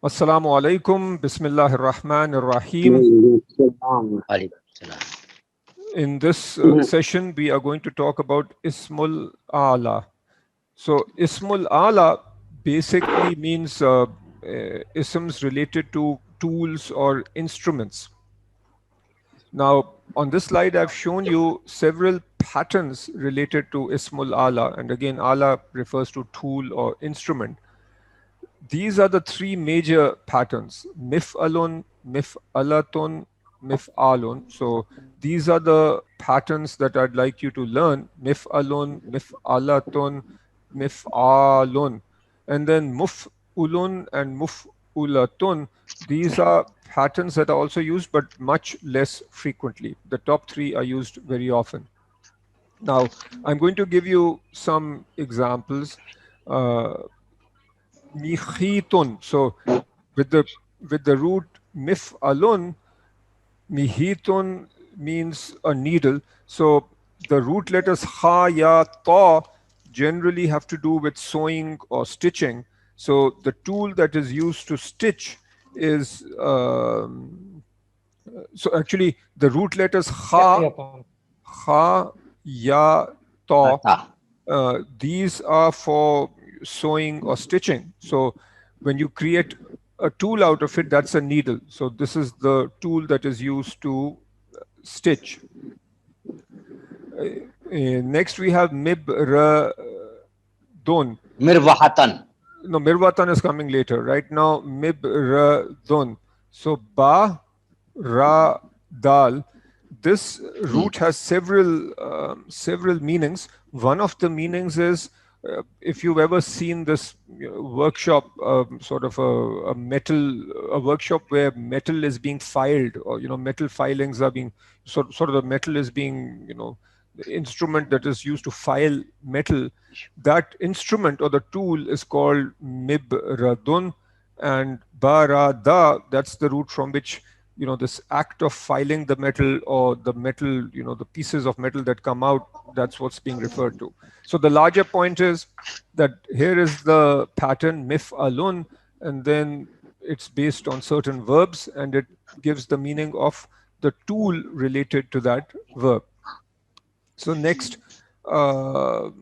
Assalamu alaikum, Bismillahir Rahmanir Rahim. In this session, we are going to talk about Ismul Ala. So, Ismul Ala basically means isms related to tools or instruments. Now, on this slide, I've shown you several patterns related to Ismul Ala. And again, Ala refers to tool or instrument. These are the three major patterns: mif'alun, mif'alatun, mif'alun. So these are the patterns that I'd like you to learn: mif'alun, mif'alatun, mif'alun. And then muf'ulun and muf'ulatun. These are patterns that are also used, but much less frequently. The top three are used very often. Now, I'm going to give you some examples. Mihitun. So with the root mif'alun, mihitun means a needle. So the root letters ha, ya, ta generally have to do with sewing or stitching. So the tool that is used to stitch is so actually the root letters ha, ya, ta. These are for sewing or stitching. So when you create a tool out of it, that's a needle. So this is the tool that is used to stitch. Next we have mibradun. Mirvahatan. No, mirvatan is coming later. Right now, mibradun. So ba, ra, dal. This root has several meanings. One of the meanings is if you've ever seen this workshop, sort of a workshop where metal is being filed, or metal filings are being sort of the metal is being the instrument that is used to file metal. That instrument or the tool is called mibradun, and barada, that's the root from which this act of filing the metal, or the metal, the pieces of metal that come out, that's what's being referred to. So the larger point is that here is the pattern mif'alun, and then it's based on certain verbs, and it gives the meaning of the tool related to that verb. So next, with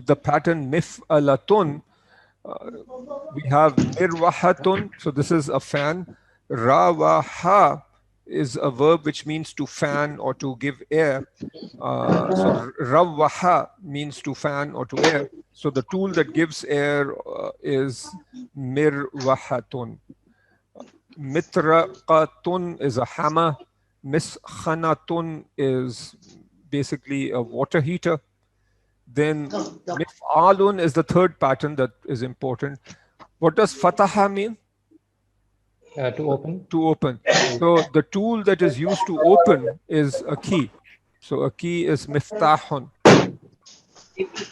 the pattern mif'alatun, we have mirwahatun. So this is a fan. Rawaha is a verb which means to fan or to give air. So rawaha means to fan or to air. So the tool that gives air is mirwahatun. Mitraqatun is a hammer. Miskhanatun is basically a water heater. Then mif'alun is the third pattern that is important. What does fataha mean? To open. To open. So the tool that is used to open is a key. So a key is miftahun.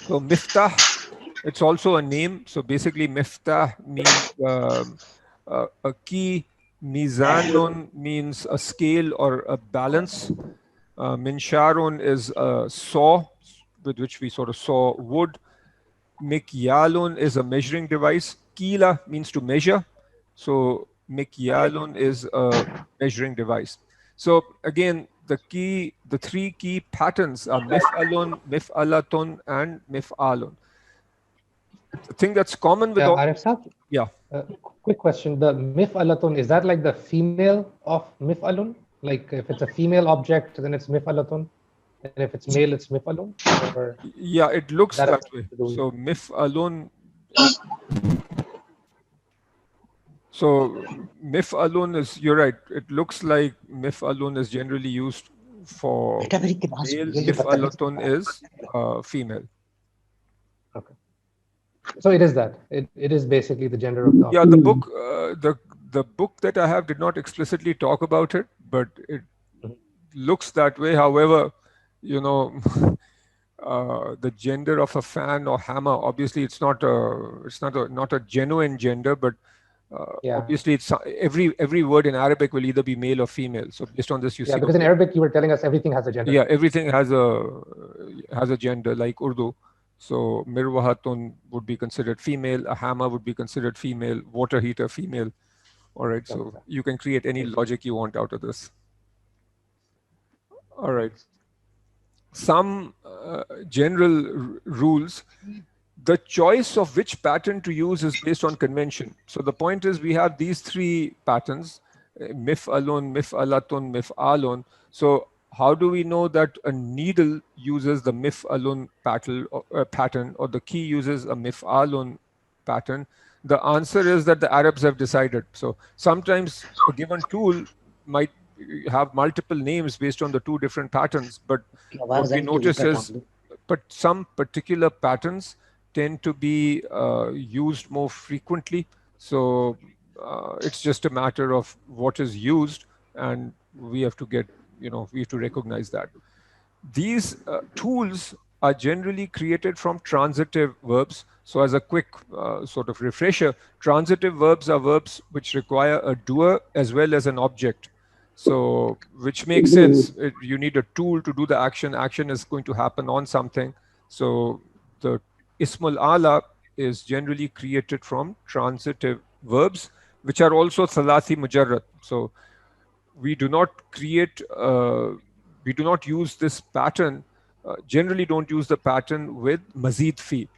So miftah, it's also a name. So basically miftah means a key. Mizanun means a scale or a balance. Minsharun is a saw with which we sort of saw wood. Mikyalun is a measuring device. Kila means to measure. So mikyalun is a measuring device. So again, the three key patterns are mif'alun, mif'alatun, and mif'alun. The thing that's common with all... Arif Saab, Yeah. Quick question. The mif'alatun, is that like the female of mif'alun? Like if it's a female object, then it's mif'alatun? And if it's male, it's mif'alun? Or yeah, it looks that way. So mif'alun. So mif'alun is, you're right, it looks like mif'alun is generally used for male. Mif'alatun is female. Okay. So it is that. It is basically the gender of the object. Yeah, the book, the book that I have did not explicitly talk about it, but it looks that way. However, the gender of a fan or hammer, obviously it's not a genuine gender, but obviously it's every word in Arabic will either be male or female. So based on this, you see. Yeah, because in Arabic you were telling us everything has a gender. Yeah, everything has a gender, like Urdu. So mirwahatun would be considered female, a hammer would be considered female, water heater female. All right, so you can create any logic you want out of this. All right. Some general rules. The choice of which pattern to use is based on convention. So the point is we have these three patterns, mif'alun, mif'alatun, mif'alun. So how do we know that a needle uses the mif'alun pattern or the key uses a mif'alun pattern? The answer is that the Arabs have decided. So sometimes a given tool might have multiple names based on the two different patterns, but what we notice is, but some particular patterns tend to be used more frequently. So it's just a matter of what is used, and we have to get, we have to recognize that. These tools are generally created from transitive verbs. So as a quick sort of refresher, transitive verbs are verbs which require a doer as well as an object. So which makes sense. You need a tool to do the action. Action is going to happen on something. So the Ismul Ala is generally created from transitive verbs, which are also Thalathi Mujarrad. So we do not create, we do not use this pattern, generally don't use the pattern with Mazid Fi.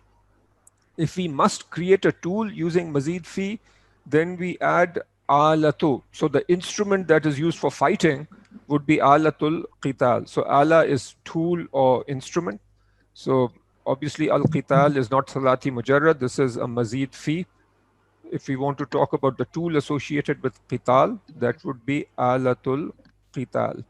If we must create a tool using Mazid Fi, then we add Alatu. So the instrument that is used for fighting would be Alatul Qital. So Ala is tool or instrument. So obviously Al-Qital is not Salati Mujarrad, this is a Mazid Fi. If we want to talk about the tool associated with qital, that would be alatul qital.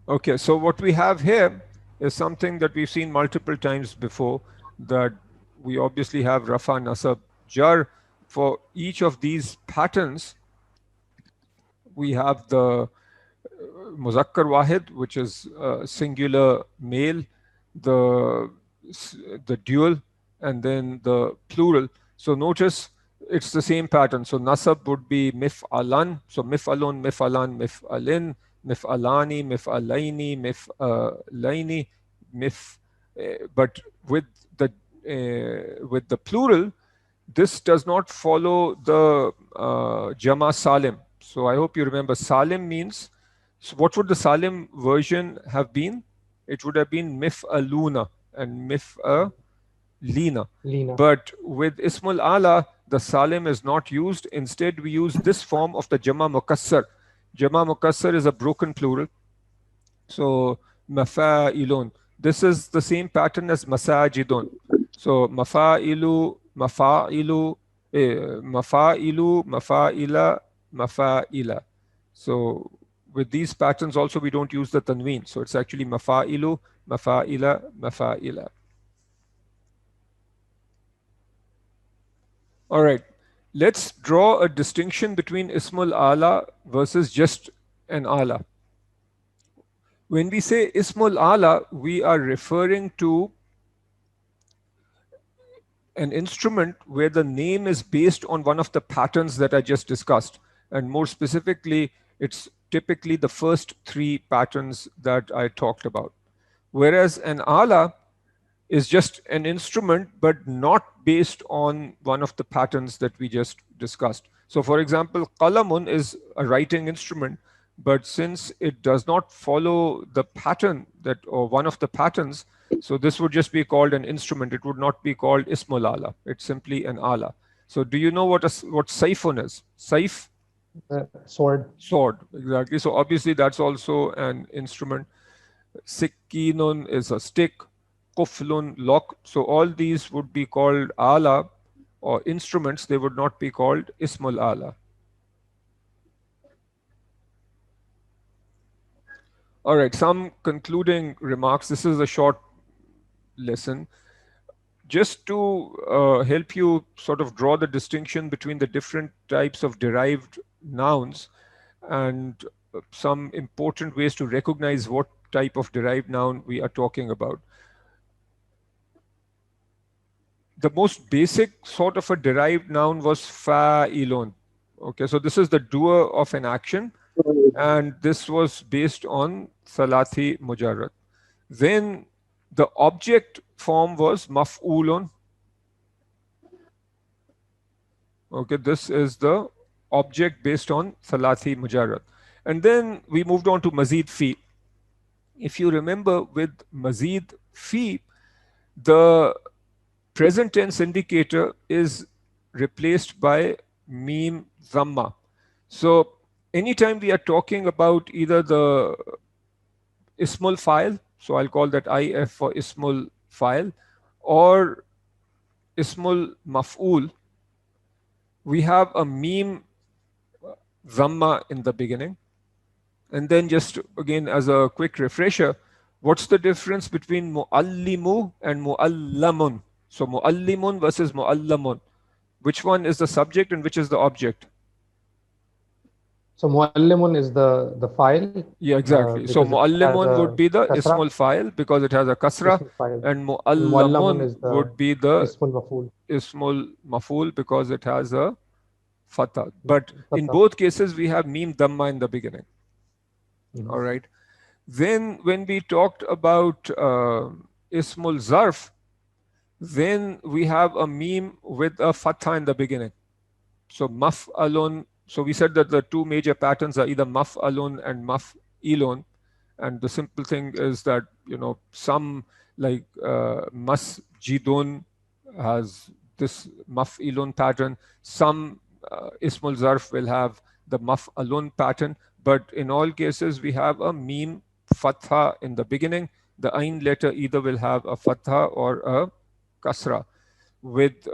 Okay, so what we have here is something that we've seen multiple times before, that we obviously have rafa, nasab, jar. For each of these patterns, we have the muzakkar wahid, which is singular male, the dual, and then the plural. So notice it's the same pattern. So nasab would be mif'alan. So mif'alun, mif'alan, mif'alin, mif'alani, mif'alaini, mif'alaini, but with the plural, this does not follow the Jama Salim. So I hope you remember Salim means, so what would the Salim version have been? It would have been Mif'aluna and Mif'alina. But with Ismul Ala, the Salim is not used. Instead, we use this form of the Jama Mukassar. Jama Mukassar is a broken plural. So Mafa'ilun. This is the same pattern as Masajidun. So Mafa'ilu, Mafa'ilu, Mafa'ilu, Mafa'ila, Mafa'ila. So with these patterns also we don't use the tanween. So it's actually Mafa'ilu, Mafa'ila, Mafa'ila. All right. Let's draw a distinction between Ismul Ala versus just an Ala. When we say Ismul Ala, we are referring to an instrument where the name is based on one of the patterns that I just discussed. And more specifically, it's typically the first three patterns that I talked about. Whereas an ala is just an instrument, but not based on one of the patterns that we just discussed. So for example, qalamun is a writing instrument, but since it does not follow the pattern that, or one of the patterns, so this would just be called an instrument. It would not be called ismul ala. It's simply an ala. So do you know what saifun is? Saif? Sword. Sword, exactly. So obviously that's also an instrument. Sikkinun is a stick. Quflun, lock. So all these would be called ala or instruments. They would not be called ismul ala. All right, some concluding remarks. This is a short lesson. Just to help you sort of draw the distinction between the different types of derived nouns and some important ways to recognize what type of derived noun we are talking about. The most basic sort of a derived noun was fa'ilun. Okay, so this is the doer of an action. and this was based on Thalathi Mujarrad. Then the object form was Maf'ulun. Okay, this is the object based on Thalathi Mujarrad. And then we moved on to Mazid Fi. If you remember, with Mazid Fi, the present tense indicator is replaced by Mim Dhamma. So anytime we are talking about either the Ismul file, so I'll call that IF for Ismul file, or Ismul Maf'ul, we have a Mim Dhamma in the beginning. And then just again as a quick refresher, what's the difference between Mu'allimu and Mu'allamun? So Mu'allimun versus Mu'allamun. Which one is the subject and which is the object? So Muallimun is the file. Yeah, exactly. So Mu'allimun would be the kasra. Ismul file because it has a kasra, Ismul file. and Mu'allamun would be the Ismul Maf'ul. Ismul Maf'ul because it has a fatha. But in both cases, we have Mim Dhamma in the beginning. All right. Then when we talked about Ismul Zarf, then we have a Mim with a fatha in the beginning. So Maf'alun. So we said that the two major patterns are either Maf'alun and Maf'ilun. And the simple thing is that, you know, some like Masjidun has this Maf'ilun pattern. Some Ismul Zarf will have the Maf'alun pattern. But in all cases, we have a Mim Fatha in the beginning. The Ain letter either will have a Fatha or a Kasra. With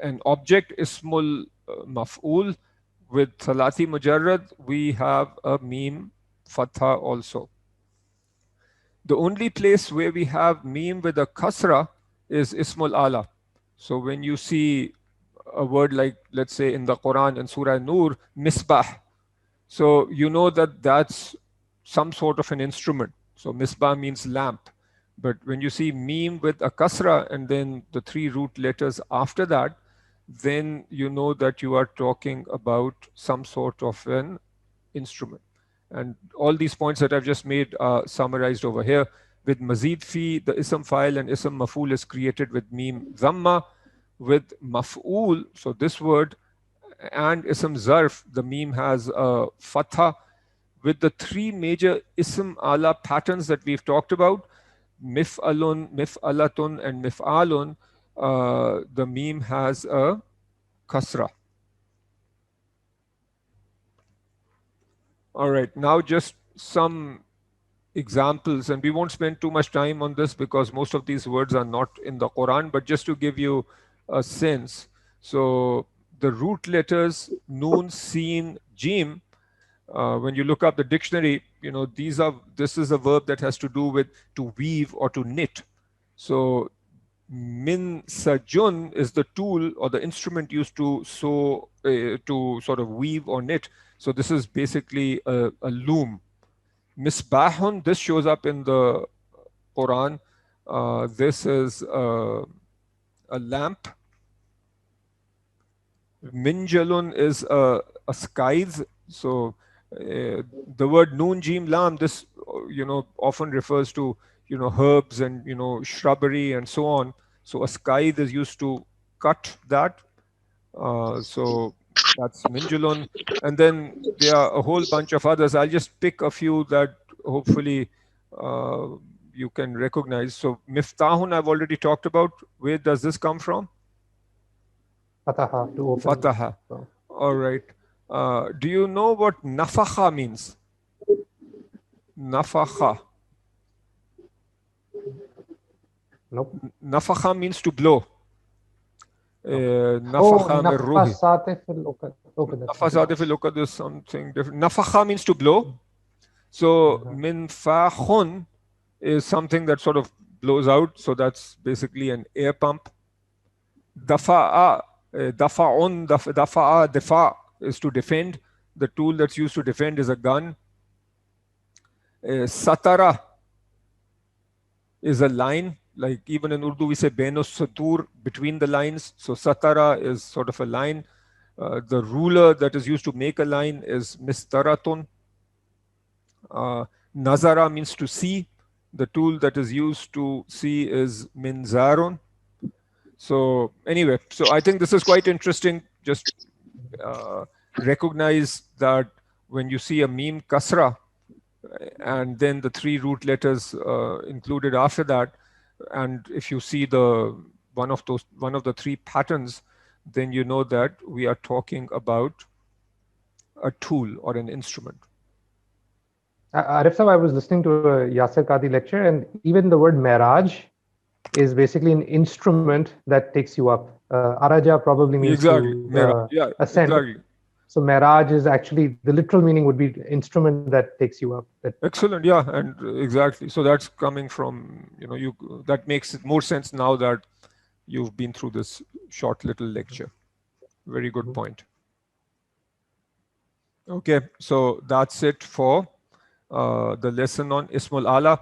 an object Ismul Maf'ul, with Thalathi Mujarrad, we have a Mim Fatha also. The only place where we have Mim with a Kasra is Ismul Ala. So when you see a word like, let's say in the Quran in Surah Nur, Misbah, so you know that that's some sort of an instrument. So Misbah means lamp. But when you see Mim with a Kasra and then the three root letters after that, then you know that you are talking about some sort of an instrument. And all these points that I've just made are summarized over here. With Mazid Fi, the Ism file and Ism Maf'ul is created with Mim Dhamma. With Maf'ul, so this word, and Ism Zarf, the Mim has a Fatha. With the three major Ism Ala patterns that we've talked about, Mif'alun, Mif'alatun, and Mif'alun, the Mim has a Kasra. All right, now just some examples, and we won't spend too much time on this because most of these words are not in the Quran, but just to give you a sense. So the root letters Noon, Seen, Jim, when you look up the dictionary, you know, this is a verb that has to do with to weave or to knit. So Min Sajun is the tool or the instrument used to sew, to sort of weave or knit. So this is basically a loom. Misbahun, this shows up in the Quran. This is a lamp. Minjalun is a scythe. So the word Noon, Jim, Lam, this, you know, often refers to, you know, herbs and, you know, shrubbery and so on. So a scythe is used to cut that. So that's Minjulun. And then there are a whole bunch of others. I'll just pick a few that hopefully you can recognize. So Miftahun, I've already talked about. Where does this come from? Fataha, to open. Fataha. So. All right. Do you know what Nafakha means? Nafakha. Nope. Nafakha means to blow. Nafasate fil ukad is something different. Nafakha means to blow. So min fakhun is something that sort of blows out. So that's basically an air pump. Dafa'a, dafa'un, dafa'a, difa' is to defend. The tool that's used to defend is a gun. Satara is a line. Like even in Urdu, we say Benus Satur, between the lines. So Satara is sort of a line. The ruler that is used to make a line is mistaratun. Nazara means to see. The tool that is used to see is minzarun. So anyway, so I think this is quite interesting. Just recognize that when you see a meme kasra and then the 3 root letters included after that, and if you see the one of the 3 patterns, then you know that we are talking about a tool or an instrument. Arif Sahab, I was listening to a Yasir Qadhi lecture, and even the word Miraj is basically an instrument that takes you up. Araja probably means Exactly. to Yeah, ascend. exactly. So Miraj is actually, the literal meaning would be instrument that takes you up. Excellent. Yeah, and exactly. So that's coming from, that makes it more sense now that you've been through this short little lecture. Very good point. Okay, so that's it for the lesson on Ismul Ala.